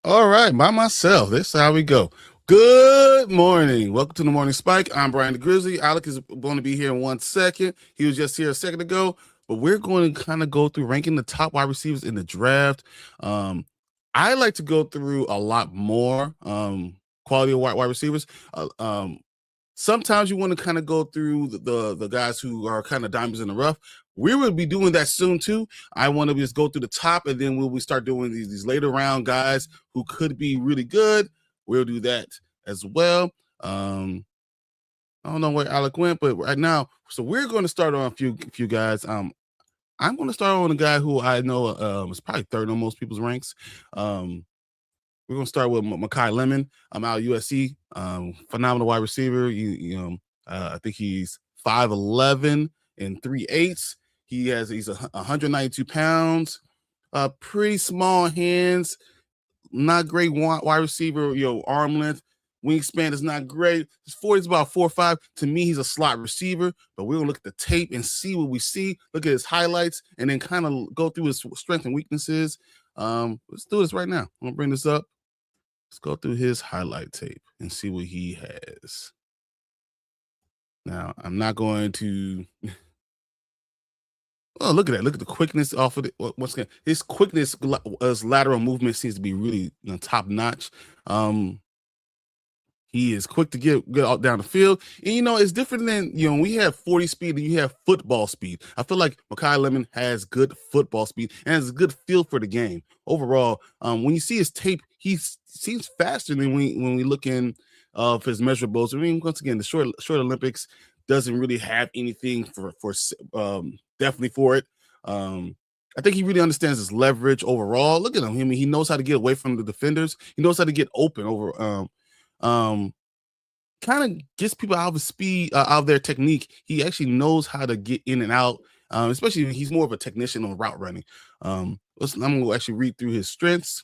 All right, by myself. This is how we go. Good morning. Welcome to the Morning Spike. I'm Brian the Grizzly. Alec is going to be here in 1 second. He was just here a second ago, but we're going to kind of go through ranking the top wide receivers in the draft. Um, I like to go through a lot more quality of wide receivers. Sometimes you want to kind of go through the guys who are kind of diamonds in the rough. We will be doing that soon too. I want to just go through the top, and then we start doing these later round guys who could be really good. We'll do that as well. I don't know where Alec went, but right now, so we're going to start on a few guys. I'm going to start on a guy who I know is probably third on most people's ranks. We're gonna start with Makai Lemon. I'm out of USC. Phenomenal wide receiver. I think he's 5'11" and 3/8. He's 192 pounds. Pretty small hands. Not great wide receiver. Arm length. Wingspan is not great. His 40 is about 4'5". To me, he's a slot receiver. But we're gonna look at the tape and see what we see. Look at his highlights and then kind of go through his strengths and weaknesses. Let's do this right now. I'm gonna bring this up. Let's go through his highlight tape and see what he has. Now, I'm not going to. Oh, look at that. Look at the quickness off of it. Once again, his quickness, his lateral movement seems to be really top notch. He is quick to get out down the field. And, it's different than, we have 40 speed and you have football speed. I feel like Makai Lemon has good football speed and has a good feel for the game. Overall, when you see his tape, he seems faster than when we look in of his measurables. I mean, once again, the short Olympics doesn't really have anything for definitely for it. I think he really understands his leverage overall. Look at him. I mean, he knows how to get away from the defenders. He knows how to get open over kind of gets people out of his speed, out of their technique. He actually knows how to get in and out, especially he's more of a technician on route running. I'm going to actually read through his strengths.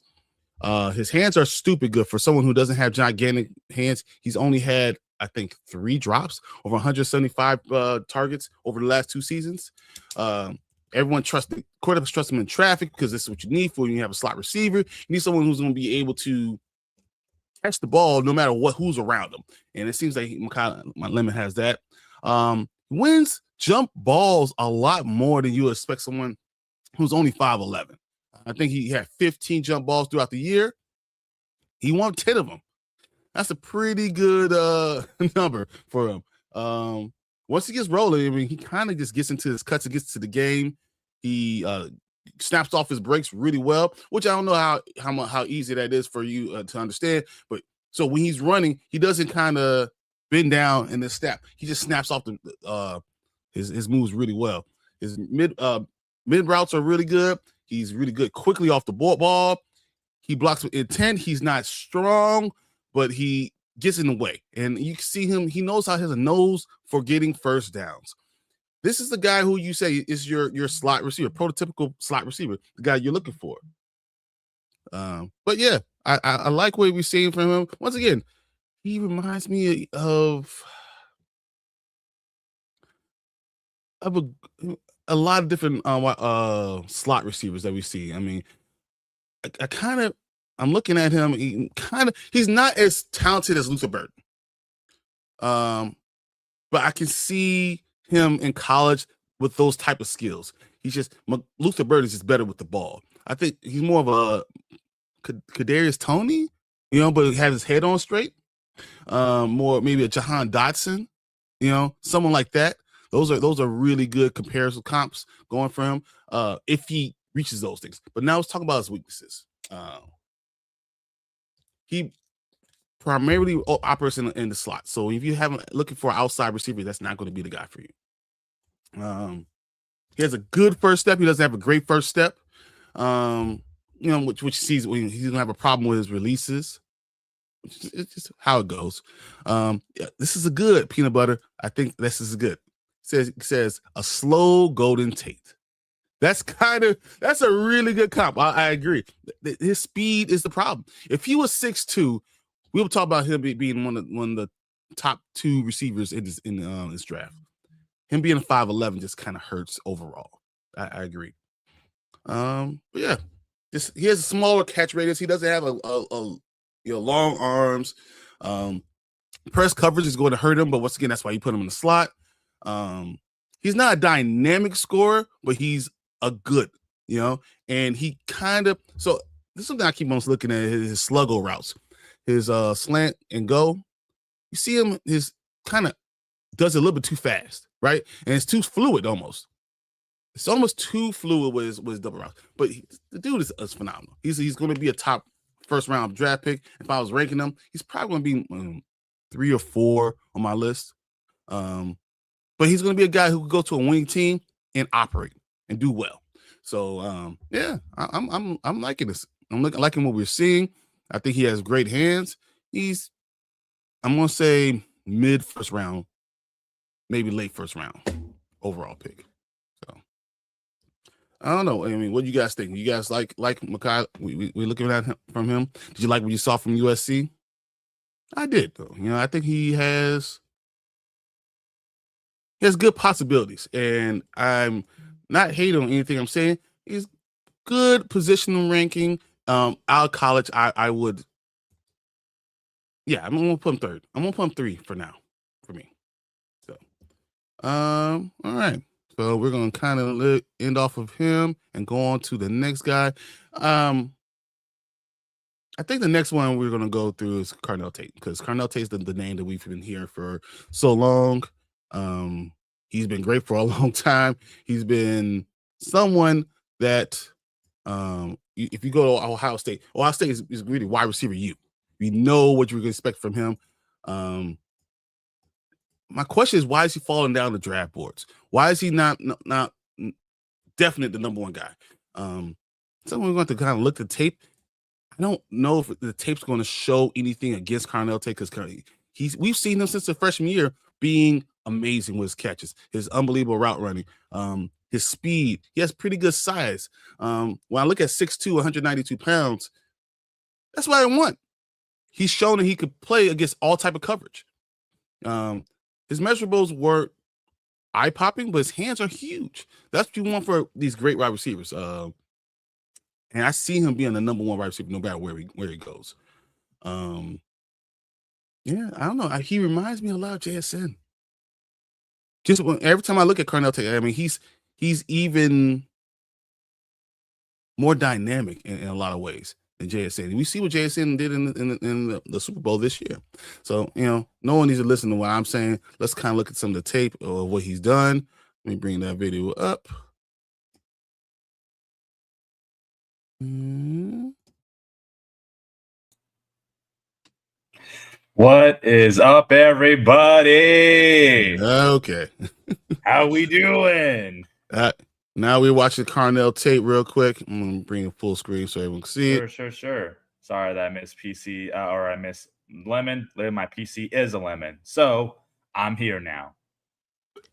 His hands are stupid good for someone who doesn't have gigantic hands. He's only had, I think, 3 drops over 175 targets over the last 2 seasons. Everyone quarterbacks trust him in traffic because this is what you need for when you have a slot receiver. You need someone who's going to be able to catch the ball no matter who's around him. And it seems like my Lemon has that. Wins jump balls a lot more than you expect someone who's only 5'11". I think he had 15 jump balls throughout the year. He won 10 of them. That's a pretty good number for him. Once he gets rolling, I mean, he kind of just gets into his cuts and gets to the game. He snaps off his breaks really well, which I don't know how easy that is for you to understand. But so when he's running, he doesn't kind of bend down and then snap. He just snaps off his moves really well. His mid routes are really good. He's really good quickly off the ball. He blocks with intent. He's not strong, but he gets in the way. And you can see him. He knows how he has a nose for getting first downs. This is the guy who you say is your slot receiver, prototypical slot receiver, the guy you're looking for. But yeah, I like what we're seeing from him. Once again, he reminds me of a lot of different slot receivers that we see. I mean, I'm looking at him. He's not as talented as Luther Burden. But I can see him in college with those type of skills. Luther Bird is just better with the ball. I think he's more of a Kadarius Toney, but he has his head on straight. More maybe a Jahan Dotson, someone like that. Those are really good comparison comps going for him if he reaches those things. But now let's talk about his weaknesses. He primarily operates in the slot. So if you haven't looking for an outside receiver, that's not going to be the guy for you. He has a good first step. He doesn't have a great first step. Which he sees when he's gonna have a problem with his releases. It's just how it goes. Yeah, this is a good peanut butter. I think this is good. It says a slow Golden Tate. That's a really good comp. I agree. His speed is the problem. If he was 6'2", we will talk about him being one of the top 2 receivers in this draft. Him being a 5'11" just kind of hurts overall. I agree. But yeah, he has a smaller catch radius. He doesn't have a long arms. Press coverage is going to hurt him, but once again, that's why you put him in the slot. He's not a dynamic scorer, but he's a good, and he kind of, so this is something I keep on looking at, his sluggo routes, his slant and go. You see him, his kind of does it a little bit too fast, right? And it's too fluid almost. It's almost too fluid with his double routes. But the dude is phenomenal. He's going to be a top first round draft pick. If I was ranking him, he's probably going to be 3 or 4 on my list. But he's going to be a guy who could go to a winning team and operate and do well. So yeah, I'm liking this. I'm liking what we're seeing. I think he has great hands. I'm going to say mid first round, maybe late first round overall pick. So I don't know. I mean, what do you guys think? You guys like Makai? We looking at him from him. Did you like what you saw from USC? I did, though. I think he has good possibilities, and I'm not hating on anything I'm saying. He's good positional ranking. Out of college, I would. Yeah, I'm gonna put him third. I'm gonna put him 3 for now, for me. So, all right. So we're gonna kind of end off of him and go on to the next guy. I think the next one we're gonna go through is Carnell Tate, because Carnell Tate's the name that we've been hearing for so long. He's been great for a long time. He's been someone that, if you go to Ohio State is really wide receiver you. We know what you can expect from him. My question is, why is he falling down the draft boards? Why is he not definite the number one guy? Someone we're going to kind of look at the tape. I don't know if the tape's going to show anything against Carnell Tate, because we've seen him since the freshman year being amazing with his catches, his unbelievable route running, his speed. He has pretty good size. When I look at 6'2", 192 pounds, that's what I want. He's shown that he could play against all type of coverage. His measurables were eye-popping, but his hands are huge. That's what you want for these great wide receivers. And I see him being the number one wide receiver no matter where he goes. Yeah, I don't know. He reminds me a lot of JSN. Just every time I look at Carnell Tate, I mean, he's even more dynamic in a lot of ways than JSN. We see what JSN did in the Super Bowl this year. So, no one needs to listen to what I'm saying. Let's kind of look at some of the tape of what he's done. Let me bring that video up. What is up, everybody? Okay. How we doing? Now we're watching Carnell Tate real quick. I'm going to bring it full screen so everyone can see it. Sure. Sorry that I missed PC, or I missed lemon. My PC is a lemon. So I'm here now.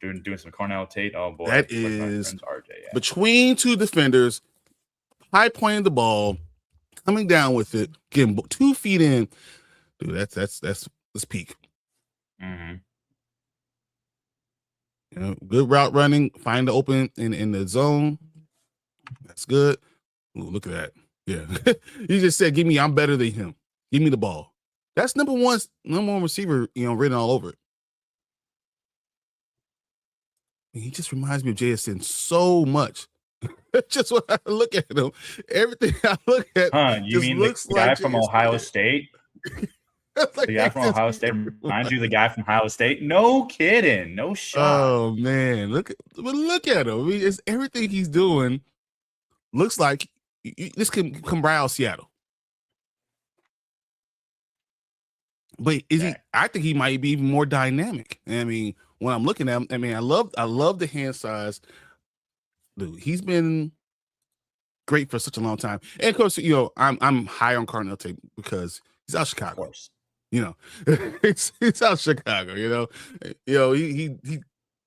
Doing some Carnell Tate. Oh, boy. That is RJ, between two defenders, high pointing the ball, coming down with it, getting 2 feet in. Dude, that's peak. Mm-hmm. Good route running, find the open in the zone. That's good. Ooh, look at that. Yeah. He just said, I'm better than him. Give me the ball. That's number one receiver, written all over it. He just reminds me of JSN so much. Just when I look at him, everything I look at you mean looks the guy like from Ohio State? Like the guy from Ohio State reminds you of the guy from Ohio State? No kidding. No shot. Oh, man. Look at him. I mean, it's everything he's doing looks like this can come right out of Seattle. But I think he might be even more dynamic. I mean, when I'm looking at him, I love the hand size. Dude, he's been great for such a long time. And of course, I'm high on Carnell Tate because he's out of Chicago. Of course. It's out of Chicago, he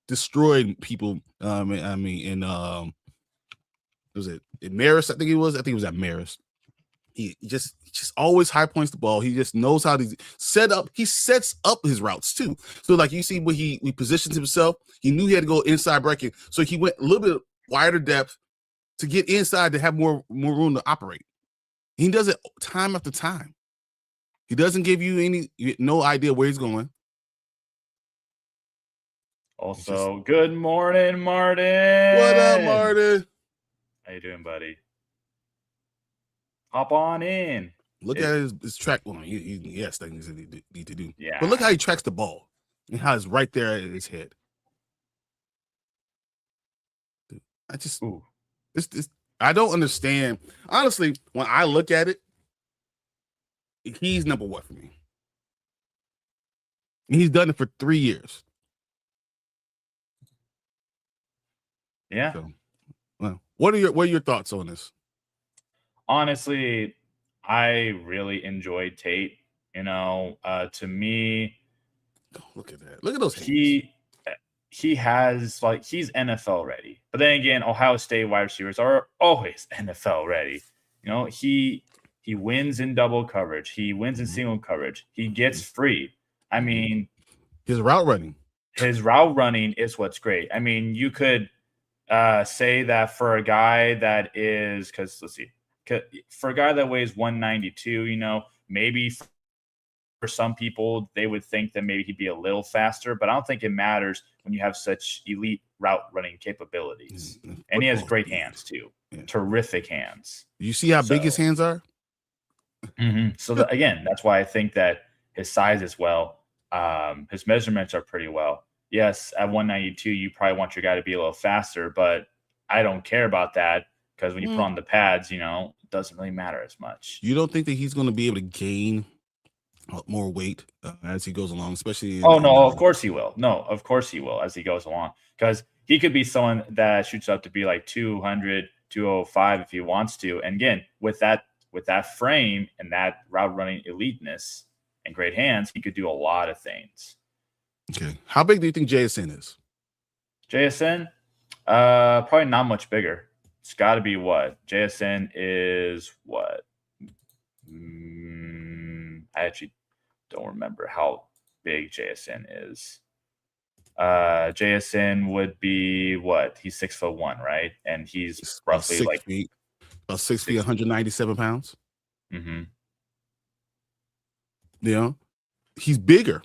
destroyed people. In was it in Marist? I think it was at Marist. He just always high points the ball. He just knows how to set up. He sets up his routes too. So like you see when he positions himself, he knew he had to go inside breaking. So he went a little bit wider depth to get inside to have more room to operate. He does it time after time. He doesn't give you no idea where he's going. Also, good morning, Martin. What up, Martin? How you doing, buddy? Hop on in. Look at his track. Well, he has things that he need to do. Yeah. But look how he tracks the ball and how it's right there at his head. Dude, I don't understand. Honestly, when I look at it, he's number one for me. He's done it for 3 years. Yeah. So, well, what are your thoughts on this? Honestly, I really enjoyed Tate. To me, look at that. Look at those hands. He has he's NFL ready. But then again, Ohio State wide receivers are always NFL ready. He wins in double coverage. He wins in single coverage. He gets free. I mean, his route running. His route running is what's great. I mean, you could say that for a guy that is, because let's see, for a guy that weighs 192, maybe for some people they would think that maybe he'd be a little faster, but I don't think it matters when you have such elite route running capabilities. And he has great hands too. Yeah. Terrific hands. You see how big his hands are? So again, that's why I think that his size as well, his measurements are pretty well. Yes, at 192, you probably want your guy to be a little faster, but I don't care about that because when you put on the pads, it doesn't really matter as much. You don't think that he's going to be able to gain more weight as he goes along, especially? Of course he will. No, of course he will as he goes along, because he could be someone that shoots up to be like 200, 205 if he wants to. And again, with that frame and that route running eliteness and great hands, he could do a lot of things. Okay. How big do you think JSN is? JSN? Probably not much bigger. It's got to be what? JSN is what? I actually don't remember how big JSN is. JSN would be what? He's 6'1", right? And he's roughly 6 feet. About 6 feet, 197 pounds. Mm-hmm. He's bigger.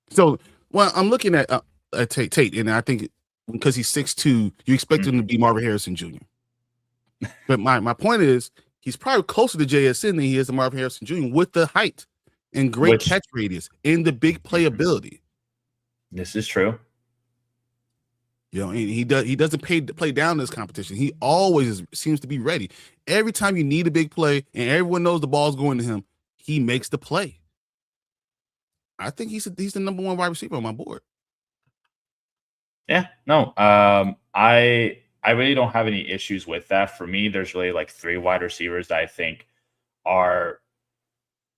So, well, I'm looking at Tate, and I think because he's 6'2", you expect him to be Marvin Harrison Jr. But my point is, he's probably closer to JSN than he is to Marvin Harrison Jr. with the height and great catch radius and the big playability. This is true. And he doesn't play down this competition. He always seems to be ready. Every time you need a big play and everyone knows the ball's going to him, he makes the play. I think he's the number one wide receiver on my board. Yeah, no, I really don't have any issues with that. For me, there's really like 3 wide receivers that I think are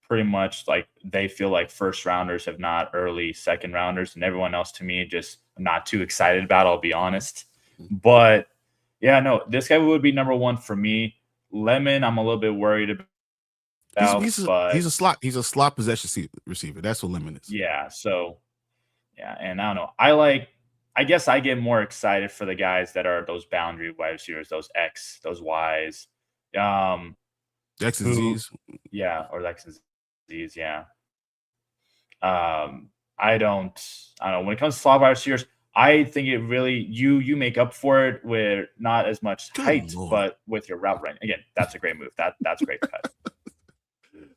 pretty much like they feel like first rounders, if not early second rounders, and everyone else to me just I'm not too excited about. I'll be honest, but yeah, no, this guy would be number one for me. Lemon, I'm a little bit worried about. He's a slot possession receiver. That's what Lemon is. Yeah. So yeah, and I don't know. I guess I get more excited for the guys that are those boundary wide receivers, those X, those Ys. X and Z's. Yeah, or X and Z's, yeah. I don't know. When it comes to slot wide receivers, I think it really you make up for it with not as much height, but with your route running. Again, that's a great move. That's a great cut.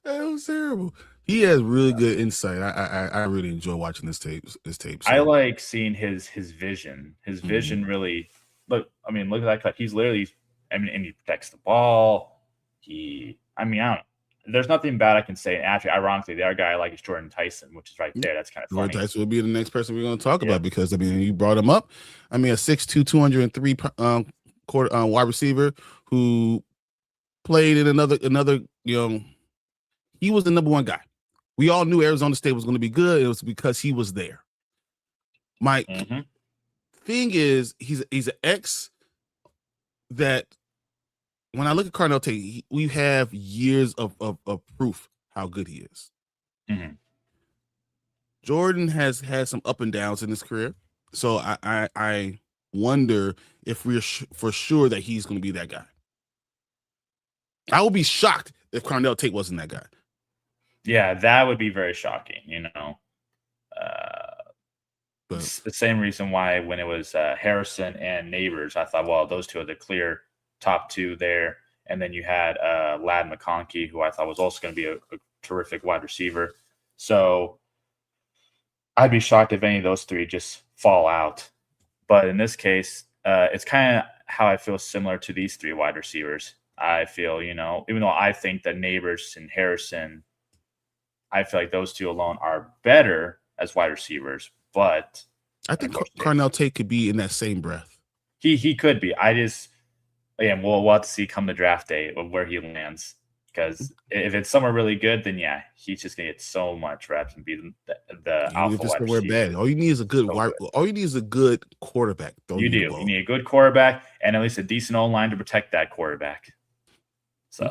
That was terrible. He has really good insight. I really enjoy watching this tape. So. I like seeing his vision. His vision really look at that cut. He's literally and he protects the ball. I don't know. There's nothing bad I can say. Actually, ironically, the other guy I like is Jordan Tyson, which is right there. That's kind of funny. Jordan Tyson will be the next person we're going to talk about because you brought him up. A 6'2", 203 wide receiver who played in another. He was the number one guy. We all knew Arizona State was going to be good. It was because he was there. My thing is, he's an X that when I look at Carnell Tate, we have years of proof how good he is. Mm-hmm. Jordan has had some up and downs in his career. So I wonder if we're for sure that he's going to be that guy. I would be shocked if Carnell Tate wasn't that guy. Yeah, that would be very shocking, you know. It's the same reason why when it was Harrison and Neighbors, I thought, well, those two are the clear top two there. And then you had Ladd McConkey, who I thought was also going to be a terrific wide receiver. So I'd be shocked if any of those three just fall out. But in this case, it's kind of how I feel similar to these three wide receivers. I feel, you know, even though I think that Neighbors and Harrison, I feel like those two alone are better as wide receivers. But I think Carnell Tate could be in that same breath. He could be. Again, we'll have to see come the draft day where he lands. Because if it's somewhere really good, then yeah, he's just gonna get so much reps and be the alpha wide receiver. Bad. All you need is a good all you need is a good quarterback. You do. You need a good quarterback and at least a decent O-line to protect that quarterback. So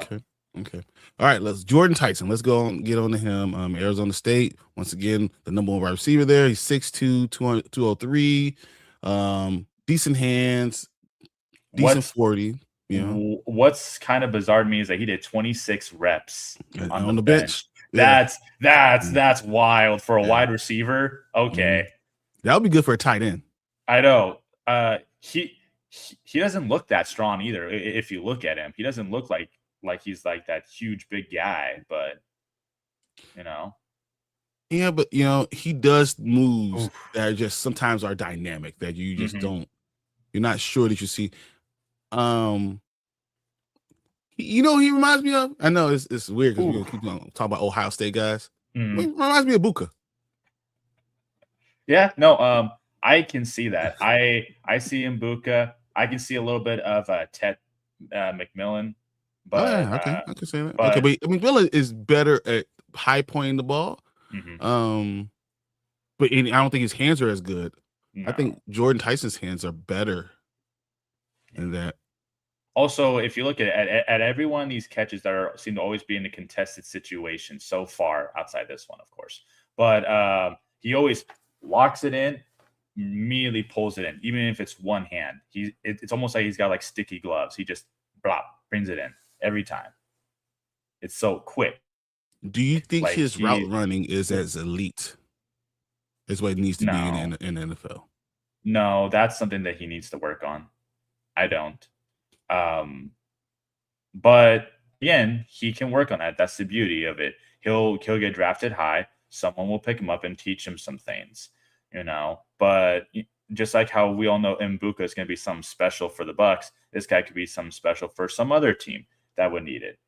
okay. All right, Jordan Tyson. Let's go and get on to him. Arizona State, once again, the number one wide receiver there. He's 6'2", 203. Decent hands, decent 40. You know? What's kind of bizarre to me is that he did 26 reps on the bench. Yeah. That's wild for a wide receiver. Okay. That would be good for a tight end. I know. He doesn't look that strong either. If you look at him, he doesn't look like he's like that huge big guy, but you know. Yeah, but you know, he does moves that just sometimes are dynamic that you just you're not sure that you see. You know, he reminds me of. I know it's weird because we're gonna keep talking about Ohio State guys. He reminds me of Buka. Yeah, no, I can see that. I see Mbuka. I can see a little bit of Ted McMillan. But okay, I can say that. But McMillan is better at high pointing the ball. But I don't think his hands are as good. No. I think Jordan Tyson's hands are better than that. Also, if you look at every one of these catches that seem to always be in a contested situation so far, outside this one, of course, but he always locks it in, immediately pulls it in, even if it's one hand. It's almost like he's got like sticky gloves. He just brings it in every time. It's so quick. Do you think his route running is as elite as what it needs to be in the NFL? No, that's something that he needs to work on. I don't. But again, he can work on that. That's the beauty of it. He'll get drafted high. Someone will pick him up and teach him some things, you know. But just like how we all know Mbuka is going to be something special for the Bucs, this guy could be something special for some other team that would need it.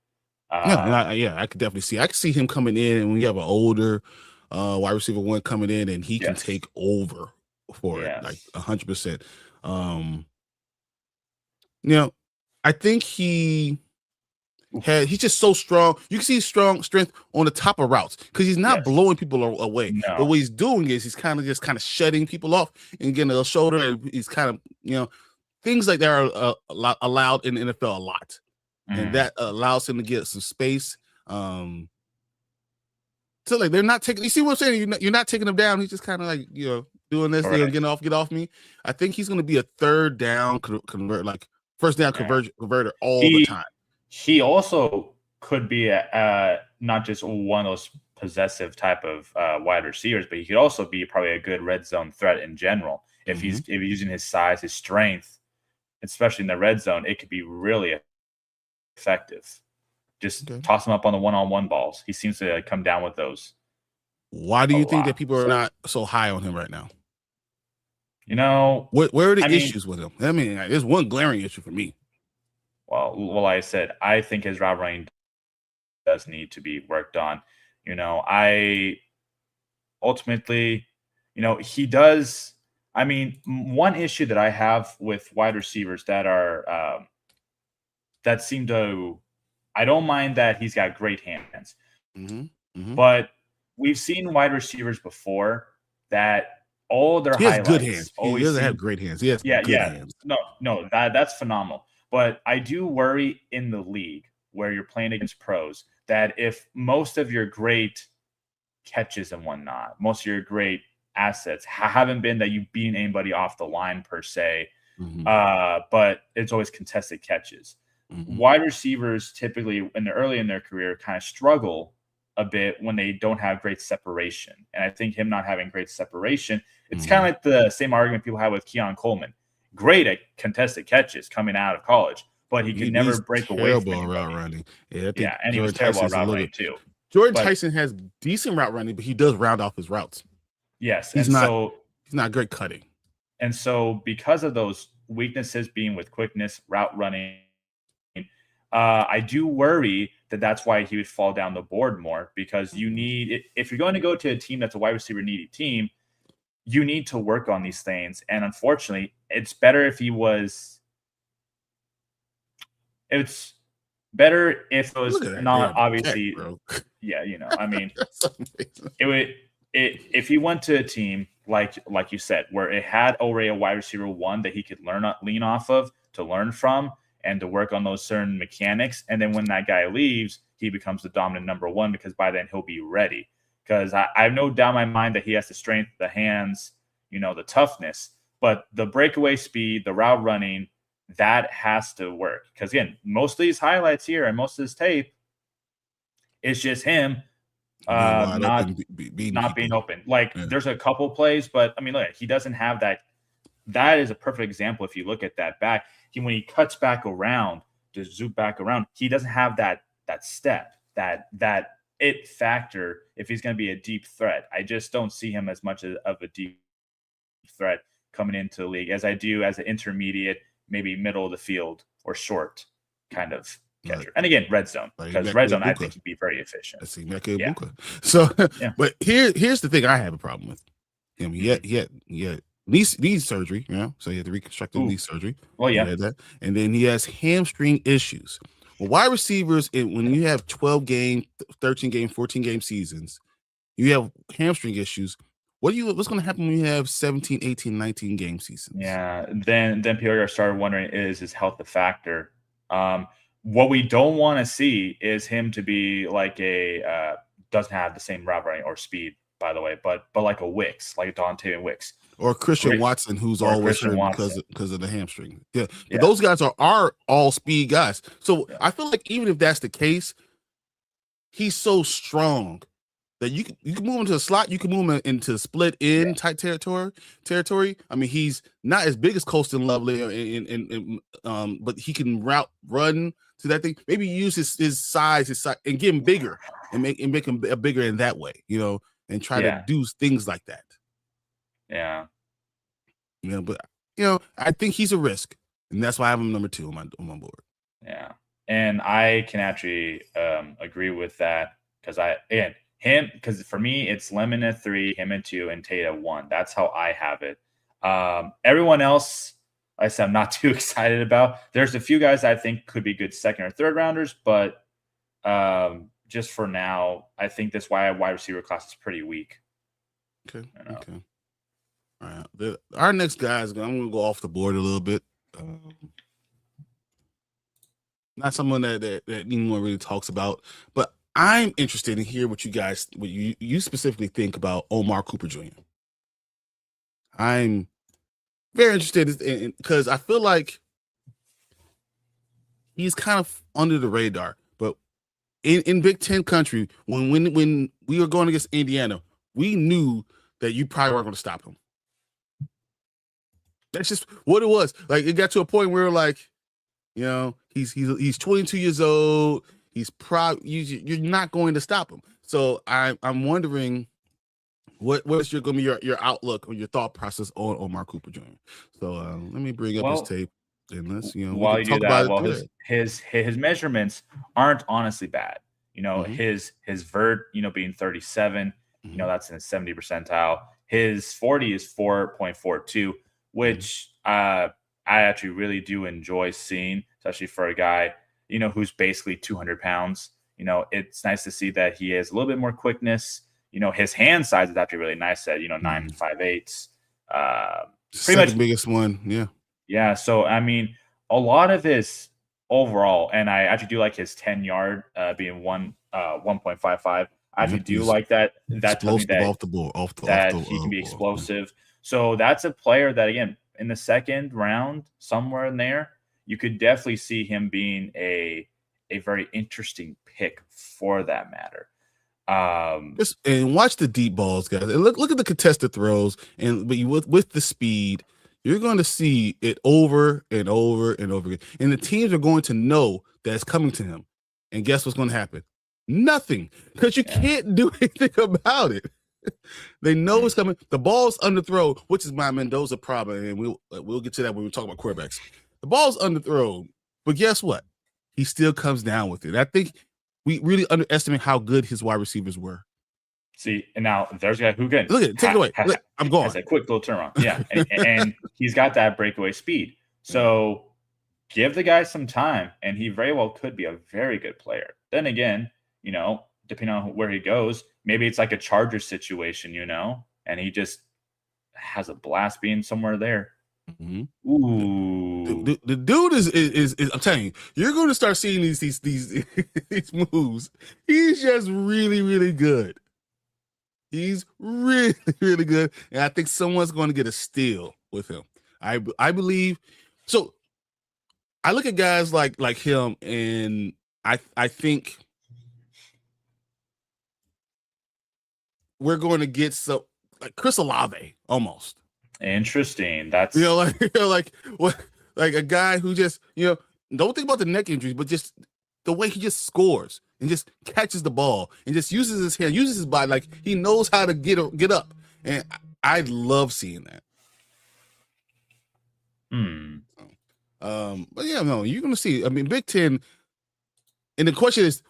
I could definitely see. I could see him coming in, and when you have an older wide receiver one coming in, and he can take over for it, like 100%. You know, I think he's just so strong. You can see strong strength on the top of routes because he's not blowing people away. No. But what he's doing is he's kind of shutting people off and getting a shoulder. And he's kind of, you know, things like that are allowed in the NFL a lot. And that allows him to get some space. So like they're not taking. You see what I'm saying? You're not taking him down. He's just kind of like, you know, doing this. Right. Get off me. I think he's going to be a third down convert, like first down converter all the time. He also could be not just one of those possessive type of wide receivers, but he could also be probably a good red zone threat in general. If he's using his size, his strength, especially in the red zone, it could be really effective. Just toss him up on the one-on-one balls. He seems to come down with those. Why do you think that people are not so high on him right now? You know, where are the issues with him? I mean, there's one glaring issue for me. Well, like I said, I think his route running does need to be worked on. You know, he does. I mean, one issue that I have with wide receivers that are that seem to, I don't mind that he's got great hands, but we've seen wide receivers before that all their highlights good hands. He doesn't have great hands. He has good hands. No, that's phenomenal. But I do worry in the league where you're playing against pros that if most of your great catches and whatnot, most of your great assets haven't been that you've beaten anybody off the line per se, but it's always contested catches. Wide receivers typically, early in their career, kind of struggle a bit when they don't have great separation. And I think him not having great separation, it's kind of like the same argument people have with Keon Coleman. Great at contested catches coming out of college, but he could never break away from anybody. Route running. Yeah, I think and he was terrible at route running too. Jordan Tyson has decent route running, but he does round off his routes. Yes, he's not great cutting. And so because of those weaknesses being with quickness, route running, I do worry that that's why he would fall down the board more, because you need, if you're going to go to a team that's a wide receiver needy team, you need to work on these things. And unfortunately, it's better if it was not obviously, yeah, I mean, if he went to a team like you said, where it had already a wide receiver one that he could lean off of to learn from and to work on those certain mechanics. And then when that guy leaves, he becomes the dominant number one, because by then he'll be ready. Because I have no doubt in my mind that he has the strength, the hands, the toughness, but the breakaway speed, the route running, that has to work. Because again, most of these highlights here and most of this tape is just him not being open. There's a couple plays, but I mean, look, he doesn't have that. That is a perfect example. If you look at that back, when he cuts back around, to zoom back around, he doesn't have that step, that it factor. If he's going to be a deep threat, I just don't see him as much of a deep threat coming into the league as I do as an intermediate, maybe middle of the field or short kind of catcher. Right. And again, red zone, because red zone, I think he'd be very efficient. So, but here's the thing I have a problem with him. He had knee surgery, so he had the reconstructive knee surgery. Well, yeah. He had that. And then he has hamstring issues. Well, wide receivers, when you have 12 game, 13 game, 14 game seasons, you have hamstring issues. What's going to happen when you have 17, 18, 19 game seasons? Yeah, then people started wondering, is his health a factor? What we don't want to see is him to be like doesn't have the same route running or speed, by the way, but like a Wicks, like a Dante Wicks. Or Christian Watson, who's always hurt because of the hamstring. Yeah. But those guys are all speed guys. So I feel like even if that's the case, he's so strong that you can move him to the slot, you can move him into split in tight territory. I mean, he's not as big as Colston Lovely, but he can run to that thing. Maybe use his size, and get him bigger and make him bigger in that way, and try to do things like that. Yeah. But I think he's a risk, and that's why I have him number 2 on my board. Yeah. And I can actually agree with that, because because for me it's Lemon at 3, him at 2, and Tate at 1. That's how I have it. Everyone else, like I said, I'm not too excited about. There's a few guys I think could be good second or third rounders, but just for now, I think this wide receiver class is pretty weak. Okay. All right. Our next guy I'm going to go off the board a little bit. Not someone that anyone really talks about, but I'm interested in hear what you specifically think about Omar Cooper Jr. I'm very interested in, because I feel like he's kind of under the radar. But in Big Ten country, when we were going against Indiana, we knew that you probably weren't going to stop him. That's just what it was. Like, it got to a point where like, he's 22 years old. He's you're not going to stop him. So I'm wondering what's going to be your outlook or your thought process on Omar Cooper Jr. So let me bring up his tape, and let's while you do that, his measurements aren't honestly bad. His vert, being 37, that's in the 70 percentile. His 40 is 4.42, which I actually really do enjoy seeing, especially for a guy who's basically 200 pounds. It's nice to see that he has a little bit more quickness. His hand size is actually really nice at 9 5/8. Pretty much biggest one. Yeah. Yeah. So I mean, a lot of his overall, and I actually do like his 10-yard being 1.55. I actually do like that. That tells me that he can be explosive. So that's a player that, again, in the second round, somewhere in there, you could definitely see him being a very interesting pick for that matter. And watch the deep balls, guys. And look at the contested throws, and but with the speed, you're going to see it over and over and over again. And the teams are going to know that it's coming to him. And guess what's going to happen? Nothing, because you can't do anything about it. They know it's coming. The ball's underthrown, which is my Mendoza problem, and we'll get to that when we talk about quarterbacks. The ball's underthrown, but guess what? He still comes down with it. I think we really underestimate how good his wide receivers were. See, and now there's a guy who can look at it, take it away. Look, I'm going. Has a quick little turnaround. Yeah, and he's got that breakaway speed. So give the guy some time, and he very well could be a very good player. Then again, depending on where he goes, maybe it's like a Charger situation, and he just has a blast being somewhere there. Mm-hmm. Ooh, the dude is I'm telling you, you're going to start seeing these these moves. He's just really, really good. He's really, really good, and I think someone's going to get a steal with him. I believe. So I look at guys like him, and I think we're going to get some like Chris Olave almost. Interesting. That's like a guy who just don't think about the neck injuries, but just the way he just scores and just catches the ball and just uses his hand, uses his body, like he knows how to get up. And I love seeing that. But yeah, no, you're gonna see. I mean, Big Ten. And the question is,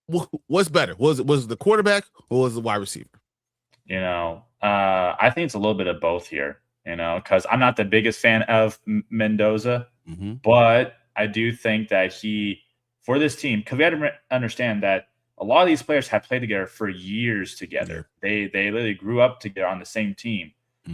what's better? Was it the quarterback or was it the wide receiver? I think it's a little bit of both here. Because I'm not the biggest fan of Mendoza, but I do think that for this team, because we had to understand that a lot of these players have played together for years together. Yeah. They literally grew up together on the same team.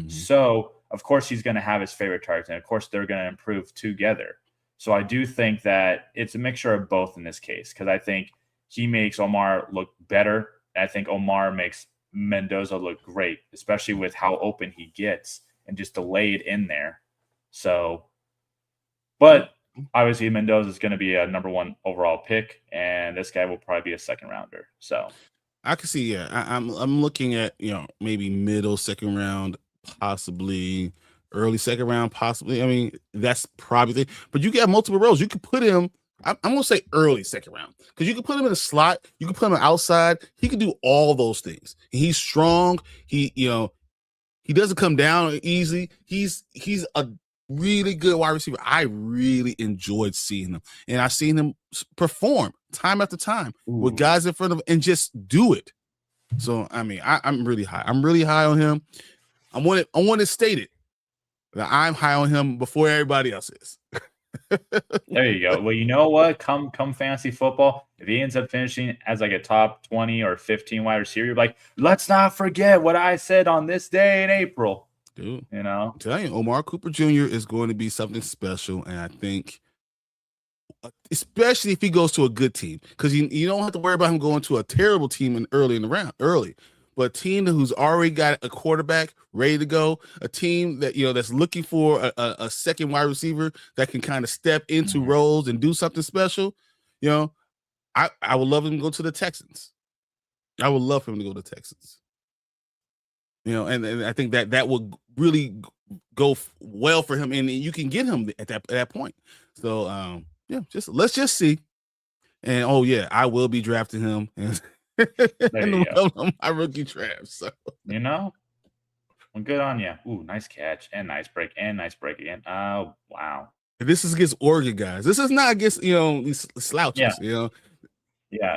So, of course, he's going to have his favorite targets, and of course, they're going to improve together. So I do think that it's a mixture of both in this case, because I think he makes Omar look better. I think Omar makes Mendoza look great, especially with how open he gets and just delayed in there. So, but obviously Mendoza is going to be a number 1 overall pick, and this guy will probably be a second rounder. So I can see, I'm looking at, maybe middle second round, possibly early second round, possibly. I mean, that's probably, but you get multiple roles. You could put him, I'm going to say early second round, because you can put him in a slot. You can put him outside. He can do all those things. He's strong. He doesn't come down easy. He's a really good wide receiver. I really enjoyed seeing him, and I've seen him perform time after time with guys in front of him and just do it. So I mean, I'm really high. I'm really high on him. I want to state it that I'm high on him before everybody else is. There you go. Well, you know what? Come fantasy football, if he ends up finishing as like a top 20 or 15 wide receiver, you're like, let's not forget what I said on this day in April. Dude, I'm telling you, Omar Cooper Jr. is going to be something special, and I think, especially if he goes to a good team, because you don't have to worry about him going to a terrible team early in the round, but a team who's already got a quarterback ready to go, a team that that's looking for a second wide receiver that can kind of step into roles and do something special. I would love him to go to the Texans. I would love for him to go to the Texans. And I think that would really go well for him, and you can get him at that point. So let's just see. And I will be drafting him and my rookie draft. So well, good on you. Ooh, nice catch and nice break again. Oh wow. This is against Oregon guys. This is not against these slouches. Yeah.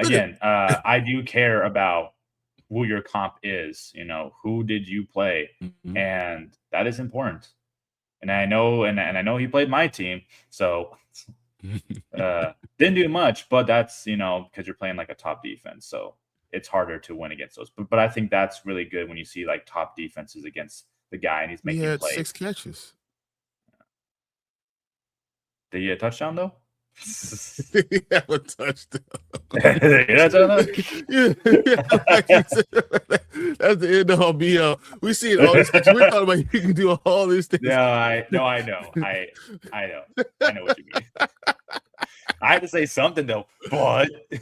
Again, I do care about who your comp is. Who did you play, and that is important. And I know he played my team, so didn't do much. But that's because you're playing like a top defense, so it's harder to win against those. But I think that's really good when you see like top defenses against the guy and he's making plays. 6 catches. Did he get a touchdown though? He have a touchdown. That's enough. Like you said, that's the end all be all. We see all these things. We're talking about you can do all these things. I know. I know what you mean. I had to say something though, but did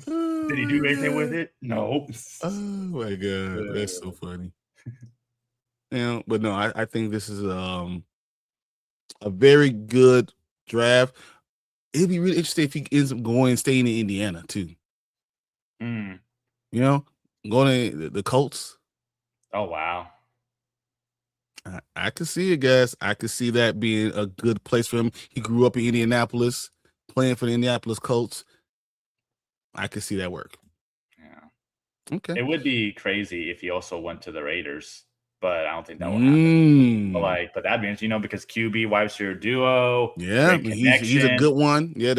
he do anything with it? No. Oh my god, that's so funny. But no, I think this is a very good draft. It'd be really interesting if he ends up staying in Indiana too. Mm. Going to the Colts. Oh wow. I could see it, guys. I could see that being a good place for him. He grew up in Indianapolis, playing for the Indianapolis Colts. I could see that work. Yeah. Okay. It would be crazy if he also went to the Raiders, but I don't think that will happen. But that'd be interesting, because QB wide receiver duo. Yeah, he's a good one. Yeah,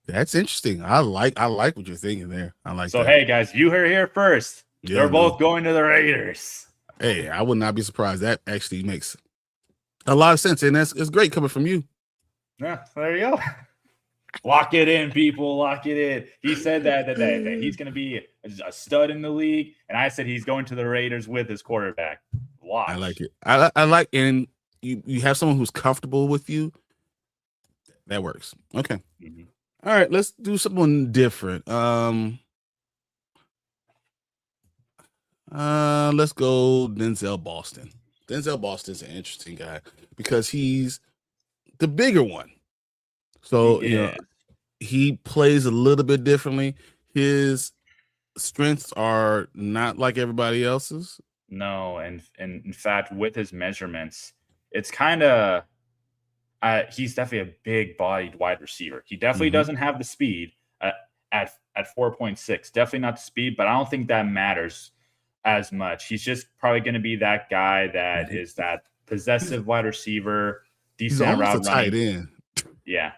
that's interesting. I like what you're thinking there. I like. So hey, guys, you heard here first. Yeah, they're both going to the Raiders. Hey, I would not be surprised. That actually makes a lot of sense, and it's great coming from you. Yeah, there you go. Lock it in, people. Lock it in. He said that he's going to be a stud in the league, and I said he's going to the Raiders with his quarterback. Watch. I like it. I like, and you have someone who's comfortable with you. That works. Okay. Mm-hmm. All right, let's do something different. Let's go Denzel Boston. Denzel Boston's an interesting guy because he's the bigger one. So he plays a little bit differently. His strengths are not like everybody else's. No, and in fact, with his measurements, it's kind of he's definitely a big-bodied wide receiver. He definitely doesn't have the speed at 4.6. Definitely not the speed, but I don't think that matters as much. He's just probably going to be that guy that is that possessive wide receiver, decent route running. Tight end. Yeah.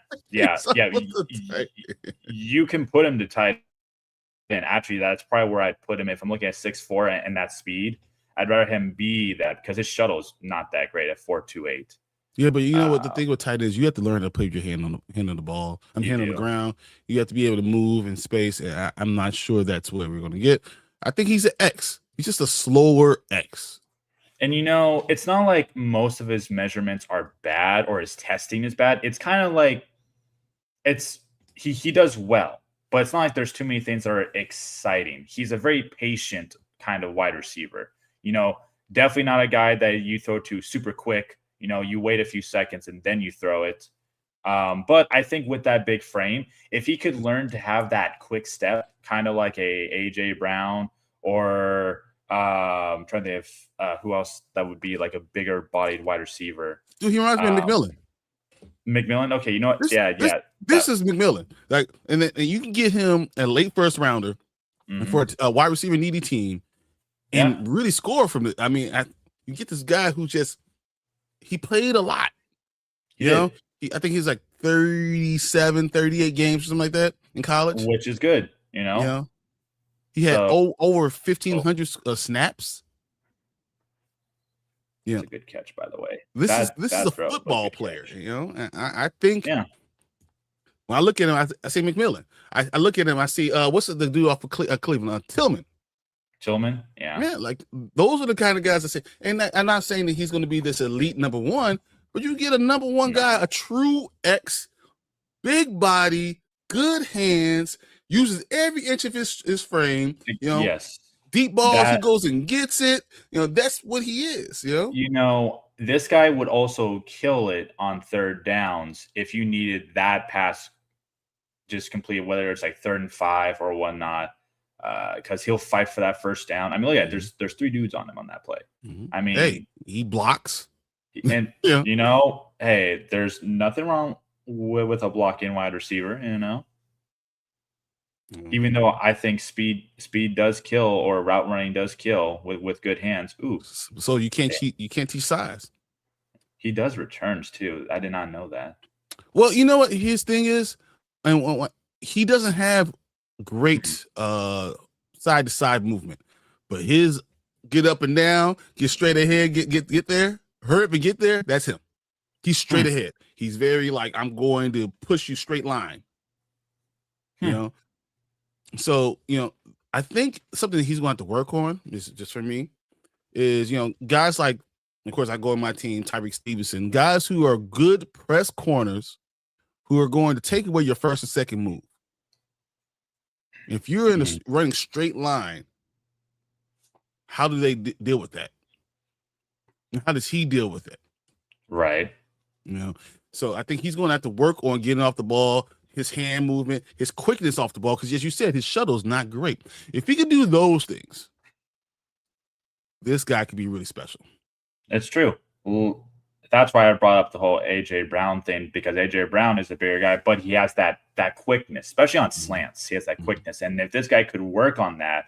You can put him to tight end. Actually, that's probably where I'd put him if I'm looking at 6'4" and that speed. I'd rather him be that because his shuttle is not that great at 4.28. Yeah, but you know what the thing with tight ends, you have to learn to put your hand on the ball. Hand on the ground. You have to be able to move in space. And I'm not sure that's what we're going to get. I think he's an X. He's just a slower X. And it's not like most of his measurements are bad or his testing is bad. It's kind of like he does well, but it's not like there's too many things that are exciting. He's a very patient kind of wide receiver. Definitely not a guy that you throw to super quick. You wait a few seconds and then you throw it. But I think with that big frame, if he could learn to have that quick step, kind of like a AJ Brown or I'm trying to think of who else that would be like a bigger bodied wide receiver. Dude, he reminds me of McMillan. McMillan? Okay, you know what? This is McMillan. And you can get him a late first rounder for a wide receiver needy team and really score from it. I mean, you get this guy who he played a lot. I think he's like 37, 38 games or something like that in college. Which is good, He had over 1,500 snaps. Yeah, that's a good catch, by the way. This is a football player, And I think. Yeah. When I look at him, I see McMillan. I look at him, I see what's the dude off of Cleveland? Tillman. Tillman, yeah. Yeah, like those are the kind of guys I say. And I'm not saying that he's going to be this elite number one, but you get a number one guy, a true X, big body, good hands. Uses every inch of his frame, Yes. Deep balls, he goes and gets it. That's what he is, This guy would also kill it on third downs if you needed that pass just completed, whether it's like 3rd and 5 or whatnot, because he'll fight for that first down. I mean, look at there's 3 dudes on him on that play. I mean, hey, he blocks. And, hey, there's nothing wrong with a blocking wide receiver, Even though I think speed does kill or route running does kill with good hands. Ooh. So you can't teach size. He does returns too. I did not know that. Well, you know what his thing is? And he doesn't have great side to side movement, but his get up and down, get straight ahead, get there, hurry up and get there. That's him. He's straight ahead. He's very like, I'm going to push you straight line. You know? So, I think something that he's going to have to work on, is just for me, is, guys like, of course, I go in my team, Tyreek Stevenson, guys who are good press corners who are going to take away your first and second move. If you're in a running straight line, how do they deal with that? How does he deal with it? Right. So I think he's going to have to work on getting off the ball, his hand movement, his quickness off the ball, because as you said, his shuttle is not great. If he can do those things, this guy could be really special. It's true. Well, that's why I brought up the whole AJ Brown thing, because AJ Brown is a bigger guy, but he has that quickness, especially on slants. He has that quickness, and if this guy could work on that,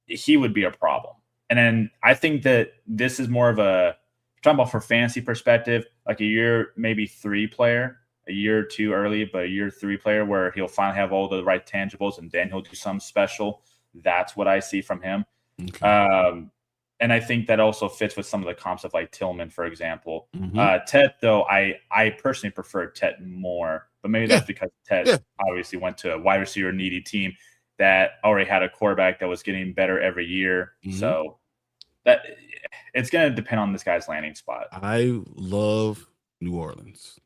he would be a problem. And then I think that this is more of a, talking about for fantasy perspective, like a year maybe 3 player, a year or 2 early, but a year 3 player where he'll finally have all the right tangibles, and then he'll do something special. That's what I see from him. Okay. And I think that also fits with some of the comps of like Tillman, for example. Tet, though, I personally prefer Tet more, but maybe that's because Tet obviously went to a wide receiver needy team that already had a quarterback that was getting better every year. So that it's going to depend on this guy's landing spot. I love New Orleans.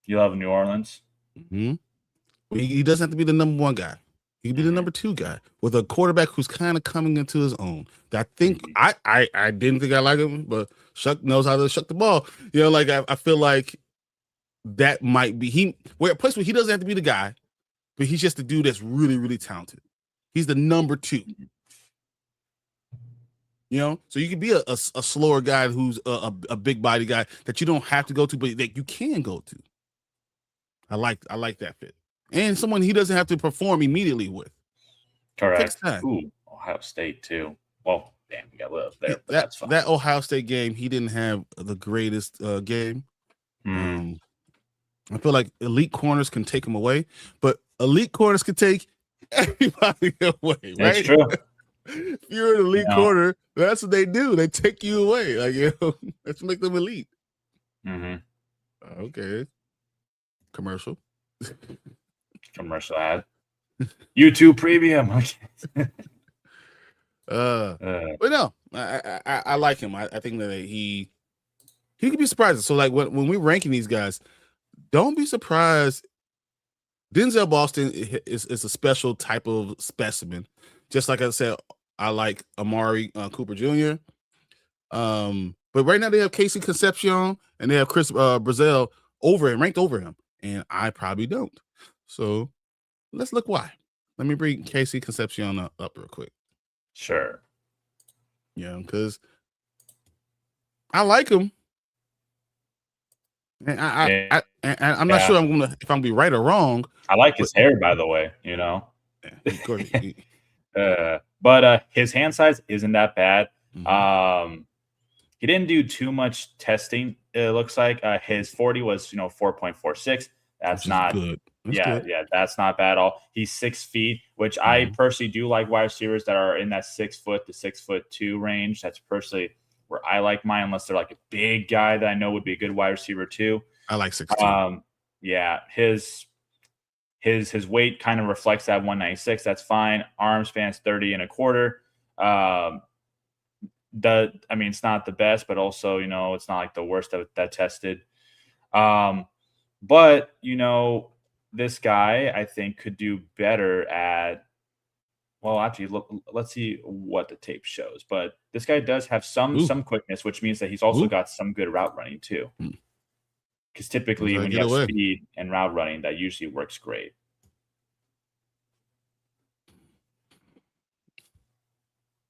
You love New Orleans? He doesn't have to be the number 1 guy. He could be the number 2 guy with a quarterback who's kind of coming into his own. I think I didn't think I liked him, but Shuck knows how to shuck the ball. Like I feel like that might be a place where he doesn't have to be the guy, but he's just the dude that's really, really talented. He's the number 2. So you can be a slower guy who's a big body guy that you don't have to go to, but that you can go to. I like that fit. And someone he doesn't have to perform immediately with. Correct. Ooh, Ohio State too. Well, damn, we got a little there, but that's fine. That Ohio State game, he didn't have the greatest game. I feel like elite corners can take him away, but elite corners can take everybody away, right? That's true. If you're an elite corner, that's what they do. They take you away. Like, let's make them elite. Okay. Commercial ad. YouTube premium. But no, I like him. I think that he could be surprising. So like when we're ranking these guys, don't be surprised. Denzel Boston is a special type of specimen. Just like I said, I like Amari Cooper Jr. But right now they have Casey Concepcion and they have Chris Brazil ranked over him, and I probably don't. So let's look why. Let me bring Casey Concepcion up real quick. Sure. Because I like him, and I'm not sure if I'm gonna be right or wrong. I like his hair, by the way. Of course. But his hand size isn't that bad. He didn't do too much testing. It looks like his 40 was 4.46. That's not good. That's not bad at all. He's 6 feet, which I personally do like wide receivers that are in that 6 foot to 6'2" range. That's personally where I like mine, unless they're like a big guy that I know would be a good wide receiver too. I like 6'2". Yeah, his weight kind of reflects that 196. That's fine. Arm span's 30 and a quarter. It's not the best, but also, it's not like the worst that tested. But, this guy, I think, could do better at, well, actually, let's see what the tape shows. But this guy does have some quickness, which means that he's also got some good route running, too. Because typically when you have speed and route running, that usually works great.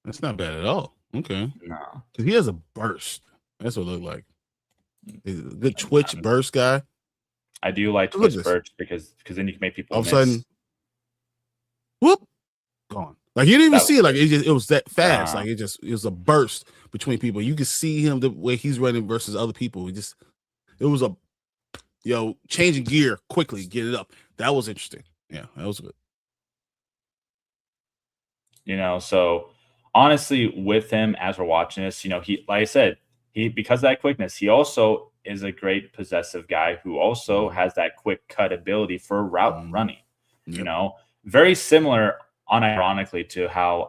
That's not bad at all. Okay. No. Because he has a burst. That's what it looked like. He's a good twitch burst guy. I do like twitch burst because then you can make people all of a sudden, whoop, gone. Like you didn't even see it. Like it was that fast. Like it was a burst between people. You could see him the way he's running versus other people. It was a changing gear quickly, get it up. That was interesting. Yeah, that was good. So honestly, with him as we're watching this, he, like I said, because of that quickness, he also is a great possessive guy who also has that quick cut ability for route running. Yep. You know, very similar, unironically, to how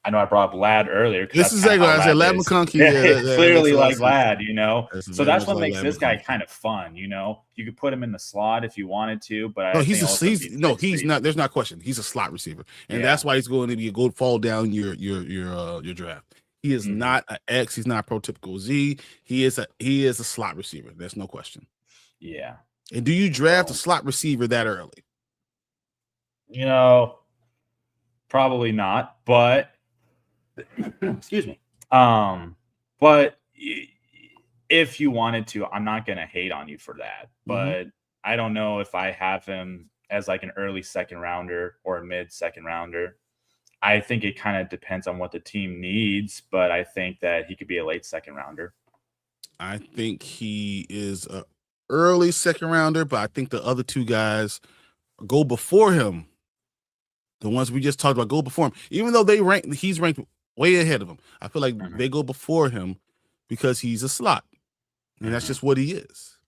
I know I brought up Lad earlier because This that's is kind of exactly how what I said. Lad Lad is. McConkey, Yeah, it's that makes clearly a lot of like sense. Lad, you know. That's So very that's much what like makes Lad this guy McConkey. kind of fun, you know. You could put him in the slot if you wanted to, but No, I think also he's he's no, 6'3". he's not. There's not question. He's a slot receiver, and Yeah. that's why he's going to be a good fall down your draft. He is not an X. He's not prototypical Z. He is a slot receiver. There's no question. Yeah. And do you draft a slot receiver that early? You know, probably not, but excuse me. But if you wanted to, I'm not going to hate on you for that. But I don't know if I have him as like an early second rounder or a mid second rounder. I think it kind of depends on what the team needs, but I think that he could be a late second rounder. I think he is a early second rounder, but I think the other two guys go before him. The ones we just talked about go before him, even though he's ranked way ahead of him. I feel like they go before him because he's a slot, and that's just what he is.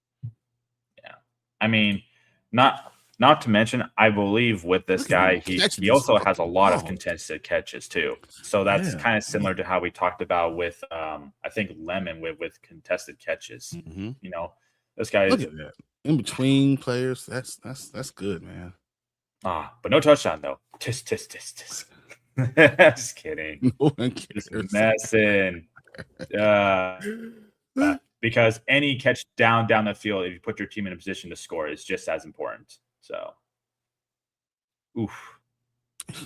Yeah, I mean, not to mention, I believe with this guy, he also has a lot of contested catches too. So that's kind of similar to how we talked about with I think Lemon with contested catches. You know, this guy look at that in between players. That's good, man. But no touchdown though. Tisk. Just kidding. No one cares. Just messing. Because any catch down the field, if you put your team in a position to score, is just as important. So, oof.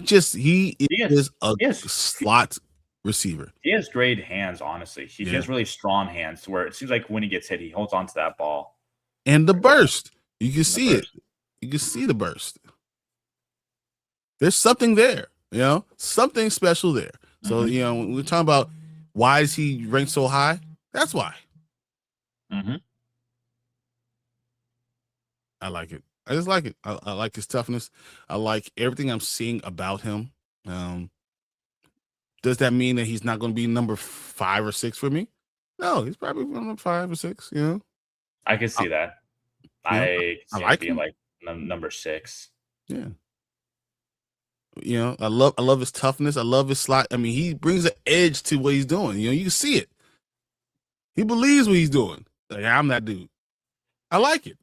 He is a slot receiver. He has great hands, honestly. He has really strong hands where it seems like when he gets hit, he holds on to that ball. And the burst. You can see it. You can see the burst. There's something there, you know, something special there. So, you know, when we're talking about why is he ranked so high, that's why. I like it. I just like it. I like his toughness. I like everything I'm seeing about him. Does that mean that he's not going to be number 5 or 6 for me? No, he's probably number 5 or 6. You know, I can see that. I like being him. like number 6. Yeah. You know, I love his toughness. I love his slot. I mean, he brings an edge to what he's doing. You know, you can see it. He believes what he's doing. Like, I'm that dude. I like it.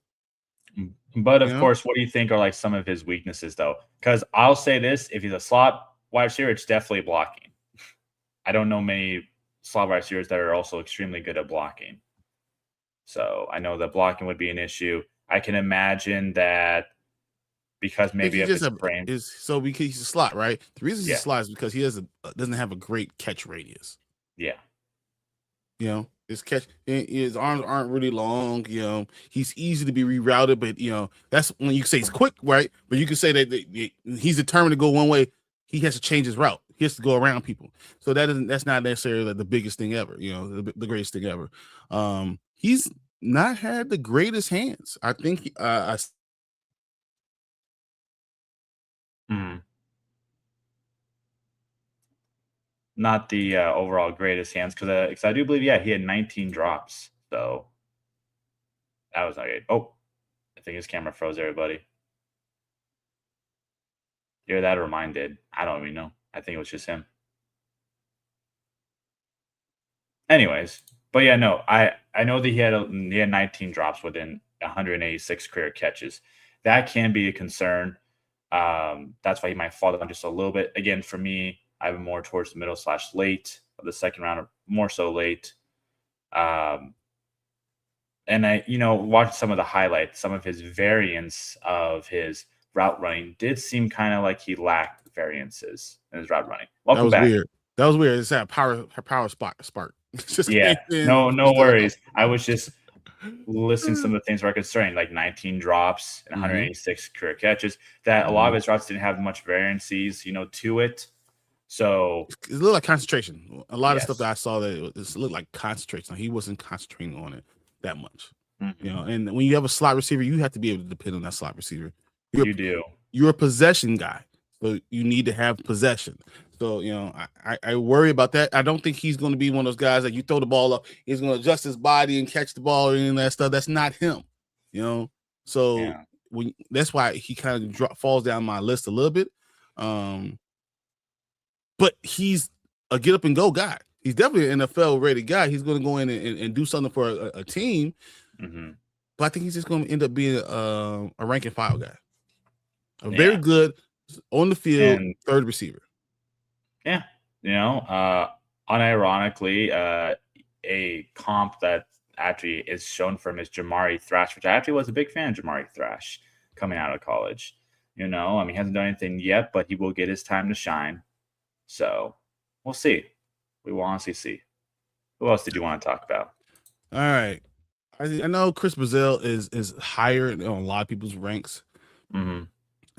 But of course, what do you think are like some of his weaknesses, though? Because I'll say this: if he's a slot wide receiver, it's definitely blocking. I don't know many slot wide receivers that are also extremely good at blocking. So I know that blocking would be an issue. I can imagine that because maybe if it's a brain because he's a slot, right? The reason he's a slot is because he doesn't have a great catch radius. Yeah. You know, his arms aren't really long. You know, he's easy to be rerouted, but you know, that's when you say he's quick, right? But you can say that he's determined to go one way. He has to change his route. He has to go around people. So that's not necessarily the biggest thing ever. You know, the greatest thing ever. He's not had the greatest hands. I think not the overall greatest hands because I do believe he had 19 drops. So that was not great. Oh, I think his camera froze. Everybody, yeah, that or mine did. I don't even know. I think it was just him. Anyways, but yeah, no, I know that he had 19 drops within 186 career catches. That can be a concern. That's why he might fall down just a little bit. Again, for me, I have him more towards the middle / late of the second round, or more so late. And I, watched some of the highlights, some of his variants of his route running did seem kind of like he lacked variances in his route running. Welcome back. Weird. That was weird. It's that power spark. Just no worries. I was just listing some of the things were concerning, like 19 drops and 186 career catches. That a lot of his routes didn't have much variances, to it. So it looked like concentration. A lot of stuff that I saw that it looked like concentration. He wasn't concentrating on it that much. And when you have a slot receiver, you have to be able to depend on that slot receiver. You do. You're a possession guy, so you need to have possession. So, I worry about that. I don't think he's going to be one of those guys that you throw the ball up, he's going to adjust his body and catch the ball or any of that stuff. That's not him, So Yeah. that's why he kind of falls down my list a little bit. But he's a get up and go guy. He's definitely an NFL ready guy. He's going to go in and do something for a team. Mm-hmm. But I think he's just going to end up being a rank and file guy. Very good on the field, and third receiver. Yeah. Unironically, a comp that actually is shown for him is Jamari Thrash, which I actually was a big fan of Jamari Thrash coming out of college. He hasn't done anything yet, but he will get his time to shine. So we'll see. We will honestly see. Who else did you want to talk about? All right. I know Chris Brazil is higher on a lot of people's ranks. Mm-hmm.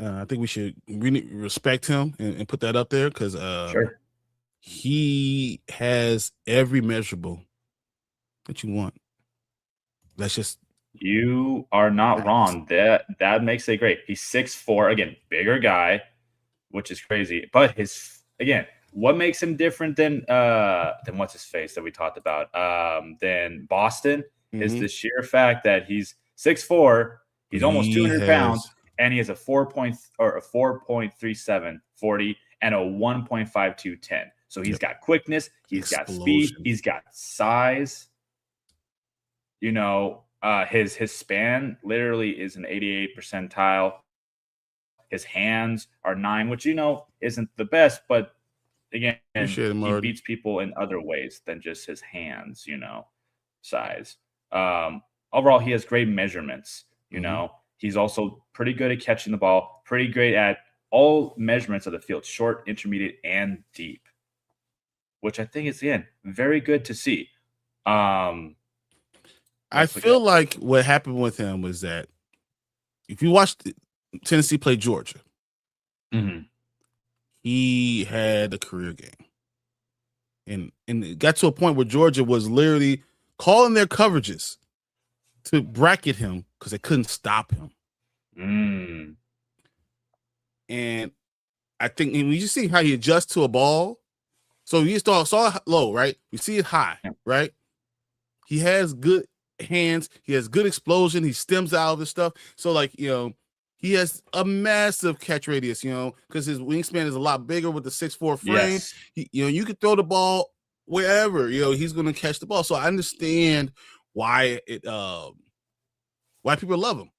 I think we should really respect him and put that up there because sure. He has every measurable that you want. That's just you are not wrong. That makes it great. He's 6'4", again, bigger guy, which is crazy. But what makes him different than what's his face that we talked about? Than Boston is the sheer fact that he's 6'4", he's almost 200 pounds, and he has a 4.37 40 and a 1.52 10. So he's got quickness, he's got speed, he's got size. His span literally is an 88th percentile. His hands are 9, which isn't the best, but again, he beats people in other ways than just his hands, size. Overall, he has great measurements. He's also pretty good at catching the ball, pretty great at all measurements of the field, short, intermediate, and deep, which I think is, again, very good to see. I feel like what happened with him was that if you watched Tennessee play Georgia, he had a career game. And it got to a point where Georgia was literally calling their coverages to bracket him because they couldn't stop him. And I think when you see how he adjusts to a ball, so you saw it low, right? You see it high, right? He has good hands. He has good explosion. He stems out of this stuff. So, he has a massive catch radius, because his wingspan is a lot bigger with the 6'4" frame. Yes. You could throw the ball wherever, he's going to catch the ball. So I understand why why people love him.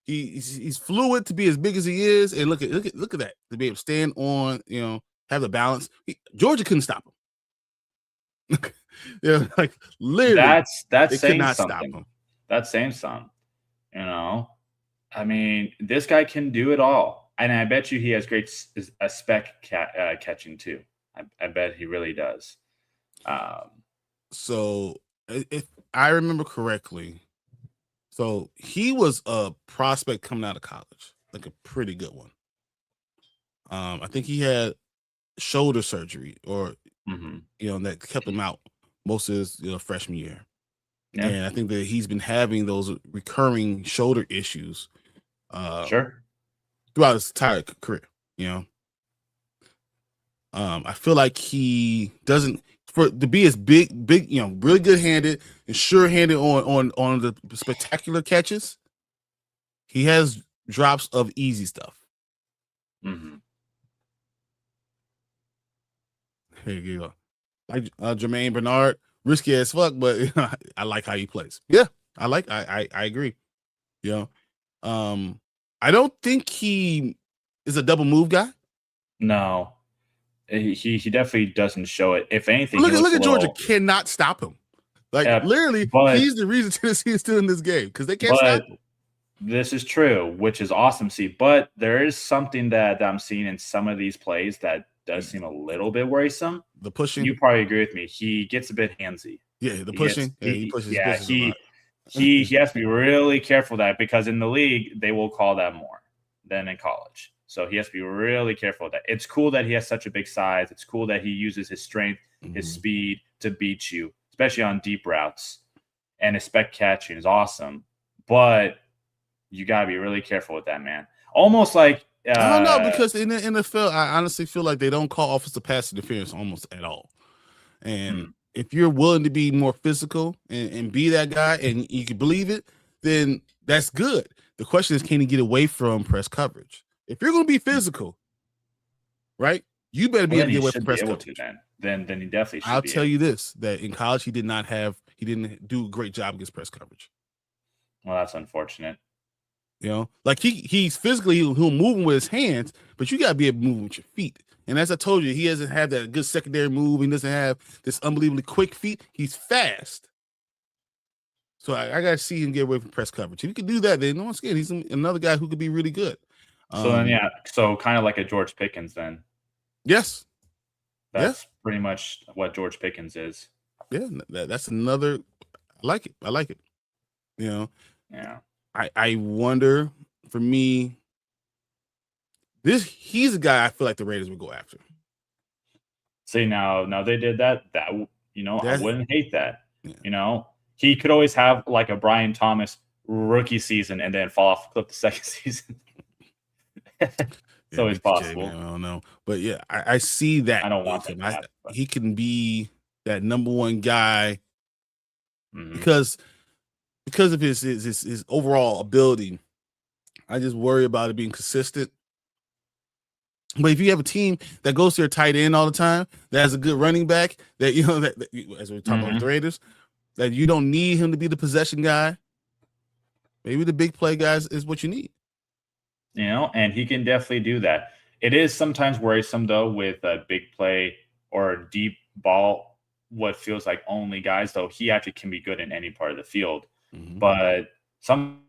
He's fluid to be as big as he is, and look at that, to be able to stand on, have the balance. Georgia couldn't stop him. Literally, that's saying not something. Stop him. That's saying something. I mean, this guy can do it all, and I bet you he has great spec catching too. I bet he really does. So if I remember correctly, so he was a prospect coming out of college, like a pretty good one. I think he had shoulder surgery, or that kept him out most of his freshman year. Yeah. And I think that he's been having those recurring shoulder issues throughout his entire career. I feel like he doesn't, to be as big, really good handed and sure handed on the spectacular catches. He has drops of easy stuff. Here you go. Like Jermaine Bernard, risky as fuck, but I like how he plays. Yeah, I agree. I don't think he is a double move guy. No, he definitely doesn't show it. If anything, look at Georgia cannot stop him. Literally, he's the reason Tennessee is still in this game because they can't stop him. This is true, which is awesome to see. But there is something that I'm seeing in some of these plays that does seem a little bit worrisome. The pushing. You probably agree with me. He gets a bit handsy. Yeah, the pushing. He pushes. Yeah, he has to be really careful of that, because in the league they will call that more than in college. So he has to be really careful of that. It's cool that he has such a big size. It's cool that he uses his strength, his speed to beat you, especially on deep routes. And his spec catching is awesome. But you got to be really careful with that, man. Almost like I don't know, because in the NFL, I honestly feel like they don't call offensive pass interference almost at all. And if you're willing to be more physical and be that guy, and you can believe it, then that's good. The question is, can he get away from press coverage? If you're going to be physical, right, you better be able to get away from press coverage. Then he definitely should. I'll tell you this: that in college, he didn't do a great job against press coverage. Well, that's unfortunate. You know, like he's physically he'll move with his hands, but you gotta be able to move with your feet. And as I told you, he doesn't have that good secondary move. He doesn't have this unbelievably quick feet. He's fast. So I gotta see him get away from press coverage. If he can do that, then once again, he's another guy who could be really good. So kind of like a George Pickens then. Yes. That's pretty much what George Pickens is. Yeah, that's another. I like it. You know. Yeah. I wonder, for me, he's a guy I feel like the Raiders would go after. See, now they did that. I wouldn't hate that. Yeah. He could always have like a Brian Thomas rookie season and then fall off the cliff the second season. It's always possible. Man, I don't know, but yeah, I see that. I don't want him. He can be that number one guy because of his overall ability. I just worry about it being consistent. But if you have a team that goes to their tight end all the time, that has a good running back, that as we talk about the Raiders, that you don't need him to be the possession guy. Maybe the big play guys is what you need. And he can definitely do that. It is sometimes worrisome though with a big play or a deep ball, what feels like only guys, though he actually can be good in any part of the field. But sometimes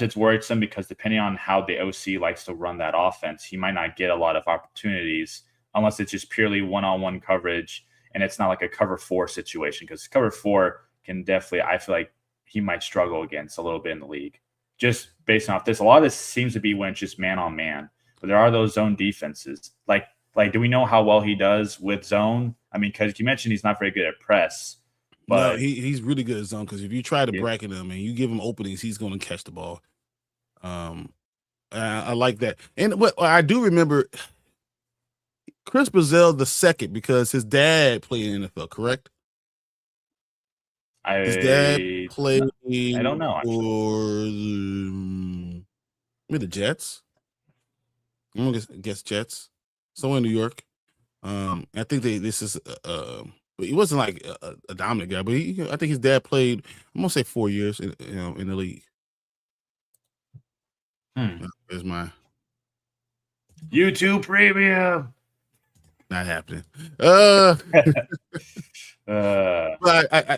it's worrisome because depending on how the OC likes to run that offense, he might not get a lot of opportunities unless it's just purely one-on-one coverage and it's not like a cover 4 situation, because cover 4 can definitely, I feel like he might struggle against a little bit in the league. Just based off this, a lot of this seems to be when it's just man on man, but there are those zone defenses. Like, do we know how well he does with zone? I mean, because you mentioned he's not very good at press. But no, he's really good at zone, because if you try to bracket him and you give him openings, he's going to catch the ball. I like that. And what I do remember, Chris Brazil the second, because his dad played in the NFL, correct? His dad played. I don't know. For the Jets. I'm gonna guess Jets. Somewhere in New York. I think this is he wasn't like a dominant guy, but I think his dad played, I'm gonna say 4 years in the league. There's my YouTube premium. Not happening. But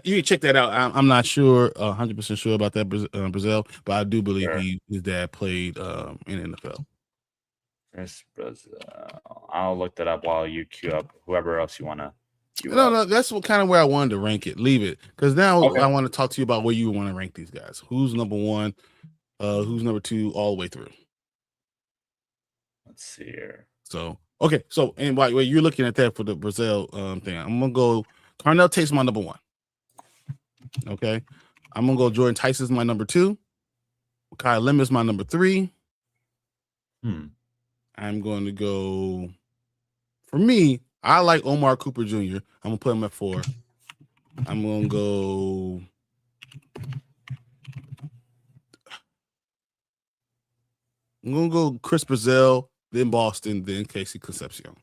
you can check that out. I'm not sure, 100% sure about that, Brazil, but I do believe his dad played in NFL. Chris Brazil. I'll look that up while you queue up whoever else you want to. No, that's kind of where I wanted to rank it. Leave it, because now I want to talk to you about where you want to rank these guys. Who's number 1? Who's number 2 all the way through? Let's see here. So okay, and while you're looking at that for the Brazil thing, I'm gonna go. Carnell Tate's my number 1. Okay, I'm gonna go. Jordan Tyson's my number 2. Kyle Lim is my number 3. I'm going to go. For me, I like Omar Cooper Jr. I'm gonna put him at 4. I'm gonna go. I'm gonna go Chris Brazil, then Boston, then Casey Concepcion.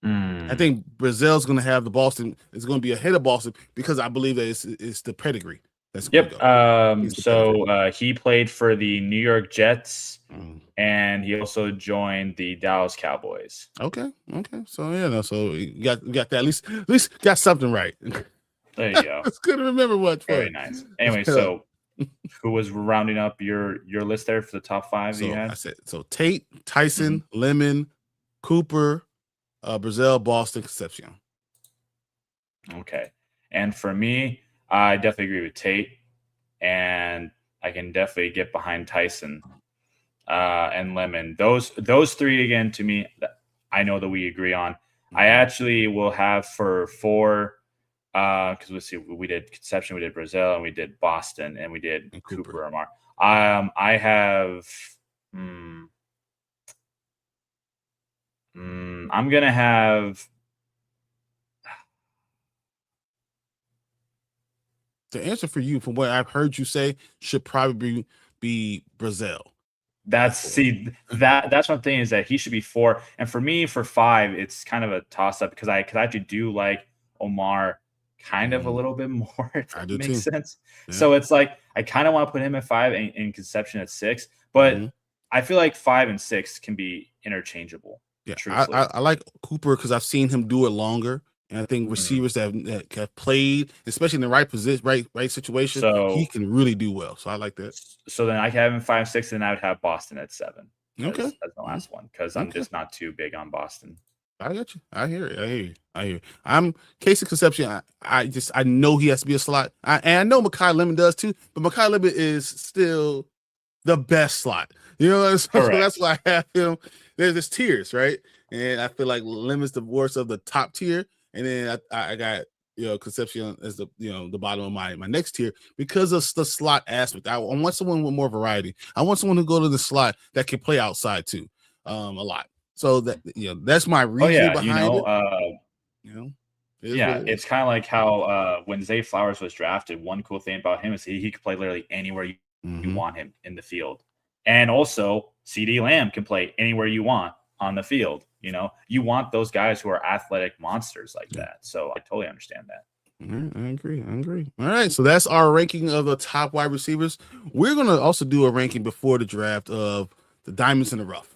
I think Brazil's going to have the Boston. It's going to be ahead of Boston because I believe that it's the pedigree. That's go. He played for the New York Jets, and he also joined the Dallas Cowboys. Okay. So so you got that at least got something right. There you go. It's good to remember what. Very nice. Anyway, so who was rounding up your list there for the top 5 that you had? I said Tate, Tyson, Lemon, Cooper, Brazil, Boston, Concepcion. Okay. And for me, I definitely agree with Tate, and I can definitely get behind Tyson and Lemon. Those 3 again, to me, I know that we agree on. I actually will have for 4, because let's see, we did Concepcion, we did Brazil, and we did Boston, and we did Cooper Amar. I have. I'm gonna have. The answer for you, from what I've heard you say, should probably be Brazil. That's one thing, is that he should be 4, and for me, for 5, it's kind of a toss up because I actually do like Omar kind of a little bit more, if I that do makes too. sense. Yeah. So it's like I kind of want to put him at 5 and in Conception at 6, but I feel like 5 and 6 can be interchangeable. Yeah, truthfully. I like Cooper because I've seen him do it longer, and I think receivers that have played, especially in the right position, right situation, he can really do well. So I like that. So then I can have him 5, 6, and I would have Boston at 7. Okay, as the last one, because I'm just not too big on Boston. I got you. I hear it. I'm Casey Conception. I know he has to be a slot. And I know Mekhi Lemon does too, but Mekhi Lemon is still the best slot. You know, so that's why I have him. There's tiers, right? And I feel like Lemon's the worst of the top tier, and then I got Concepcion as the the bottom of my next tier because of the slot aspect. I want someone with more variety. I want someone to go to the slot that can play outside too, a lot. So that that's my reasoning behind it. It's kind of like how when Zay Flowers was drafted, one cool thing about him is he could play literally anywhere you want him in the field. And also, CeeDee Lamb can play anywhere you want on the field. You want those guys who are athletic monsters like that. So I totally understand that. I agree. All right, so that's our ranking of the top wide receivers. We're going to also do a ranking before the draft of the diamonds in the rough.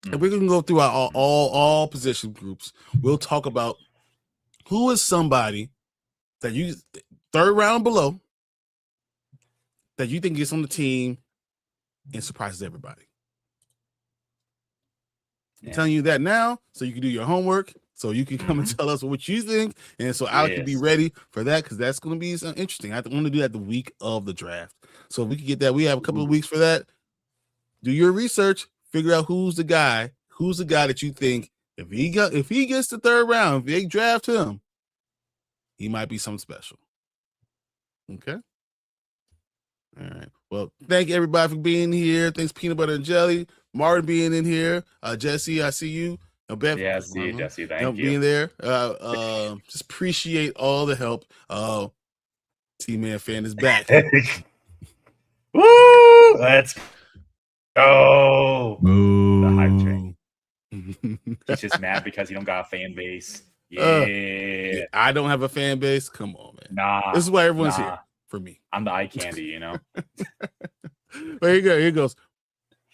And we're going to go through all position groups. We'll talk about who is somebody that you third round below that you think gets on the team and surprises everybody. I'm telling you that now so you can do your homework, so you can come and tell us what you think, and so Alec can be ready for that, because that's going to be interesting. I want to do that the week of the draft, so we can get that. We have a couple of weeks for that. Do your research, figure out who's the guy that you think if he gets the third round, if they draft him, he might be something special. Okay. All right. Well, thank everybody for being here. Thanks, Peanut Butter and Jelly. Martin being in here. Jesse, I see you. Beth, see you, Jesse. Thank you being there. Just appreciate all the help. T-Man fan is back. Woo! Let's go. The hype train. He's just mad because he don't got a fan base. Yeah. I don't have a fan base. Come on, man. Nah. This is why everyone's here for me. I'm the eye candy, Well, here you go. Here goes.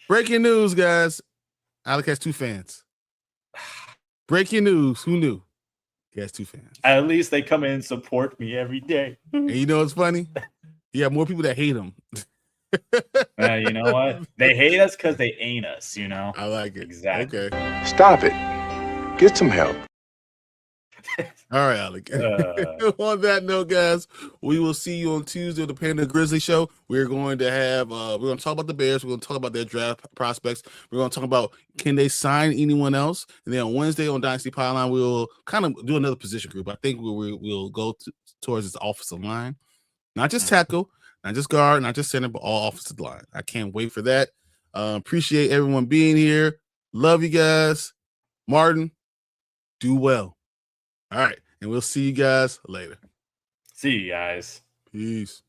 Breaking news, guys. Alec has 2 fans. Breaking news. Who knew? He has 2 fans. At least they come in and support me every day. And you know what's funny? You have more people that hate him. You know what? They hate us because they ain't us, I like it. Exactly. Okay. Stop it. Get some help. All right, Alec. On that note, guys, we will see you on Tuesday with the Panda Grizzly Show. We're going to have we're going to talk about the Bears. We're going to talk about their draft prospects. We're going to talk about can they sign anyone else. And then on Wednesday on Dynasty Pylon, we'll kind of do another position group. I think we'll go towards this offensive line, not just tackle, not just guard, not just center, but all offensive line. I can't wait for that. Appreciate everyone being here. Love you guys. Martin, do well. All right. And we'll see you guys later. See you guys. Peace.